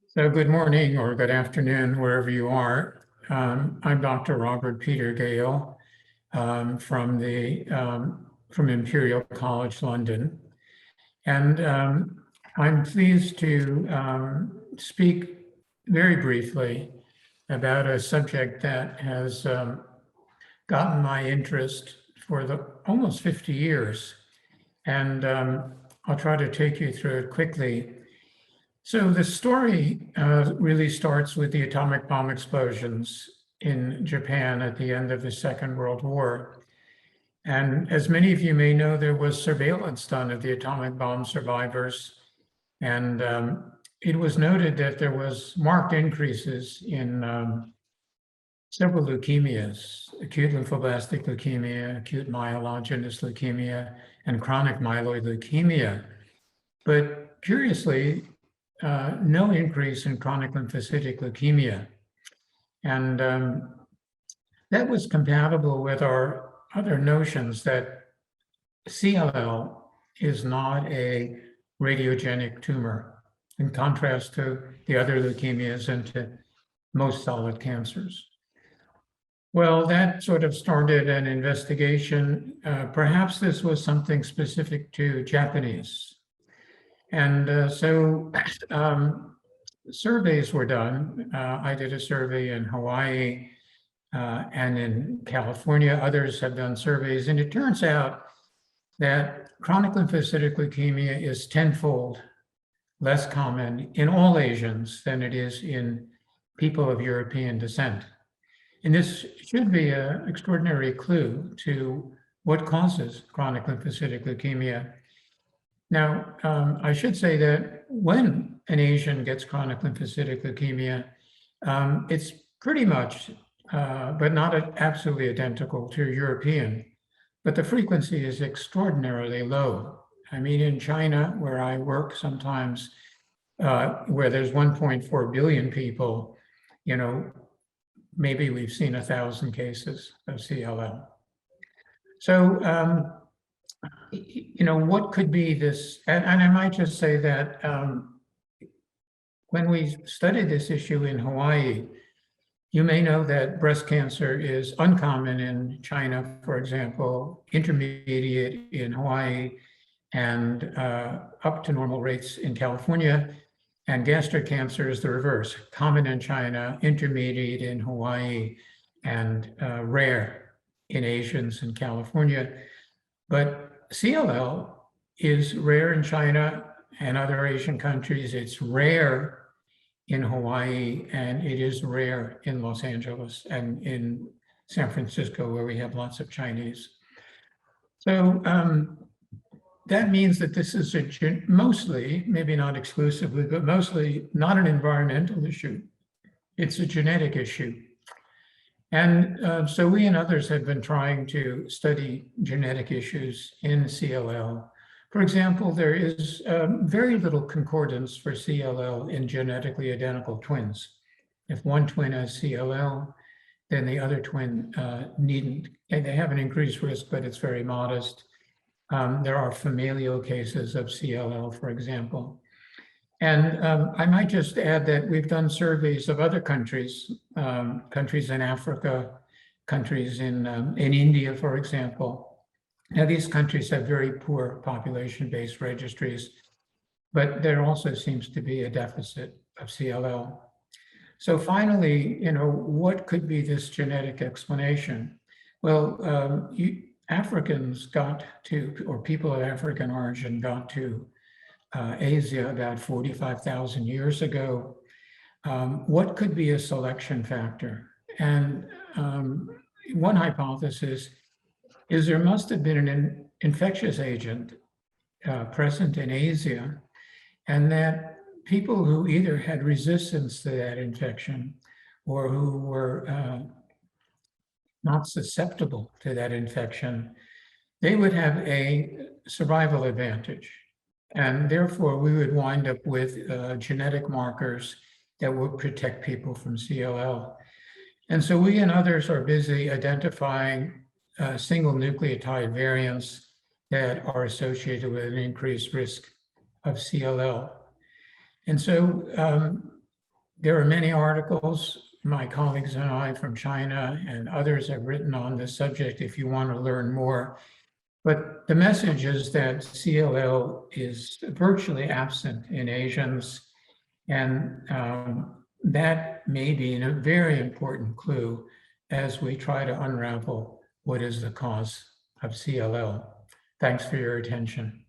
So good morning or good afternoon, wherever you are. I'm Dr. Robert Peter Gale from Imperial College London. And I'm pleased to speak very briefly about a subject that has gotten my interest for almost 50 years. And I'll try to take you through it quickly. So the story really starts with the atomic bomb explosions in Japan at the end of the Second World War. And as many of you may know, there was surveillance done of the atomic bomb survivors. And it was noted that there was marked increases in several leukemias: acute lymphoblastic leukemia, acute myelogenous leukemia, and chronic myeloid leukemia. But curiously, no increase in chronic lymphocytic leukemia. And that was compatible with our other notions that CLL is not a radiogenic tumor, in contrast to the other leukemias and to most solid cancers. Well, that sort of started an investigation. Perhaps this was something specific to Japanese. And so surveys were done. I did a survey in Hawaii and in California. Others have done surveys. And it turns out that chronic lymphocytic leukemia is tenfold less common in all Asians than it is in people of European descent. And this should be an extraordinary clue to what causes chronic lymphocytic leukemia. Now, I should say that when an Asian gets chronic lymphocytic leukemia, it's pretty much, but not absolutely identical to European, but the frequency is extraordinarily low. I mean, in China, where I work sometimes, where there's 1.4 billion people, maybe we've seen 1,000 cases of CLL. So, what could be this? And I might just say that when we studied this issue in Hawaii, you may know that breast cancer is uncommon in China, for example, intermediate in Hawaii, and up to normal rates in California. And gastric cancer is the reverse, common in China, intermediate in Hawaii, and rare in Asians in California. But CLL is rare in China and other Asian countries. It's rare in Hawaii, and it is rare in Los Angeles and in San Francisco, where we have lots of Chinese. So that means that this is mostly, maybe not exclusively, but mostly not an environmental issue. It's a genetic issue. And so we and others have been trying to study genetic issues in CLL. For example, there is very little concordance for CLL in genetically identical twins. If one twin has CLL, then the other twin needn't. They have an increased risk, but it's very modest. There are familial cases of CLL, for example. And I might just add that we've done surveys of other countries, countries in Africa, countries in India, for example. Now, these countries have very poor population-based registries, but there also seems to be a deficit of CLL. So finally, what could be this genetic explanation? Well, Africans got to, or people of African origin got to Asia about 45,000 years ago. What could be a selection factor? And one hypothesis is there must have been an infectious agent present in Asia, and that people who either had resistance to that infection or who were not susceptible to that infection, they would have a survival advantage. And therefore, we would wind up with genetic markers that would protect people from CLL. And so we and others are busy identifying single nucleotide variants that are associated with an increased risk of CLL. And so There are many articles my colleagues and I from China and others have written on this subject if you want to learn more. But the message is that CLL is virtually absent in Asians, and that may be a very important clue as we try to unravel what is the cause of CLL. Thanks for your attention.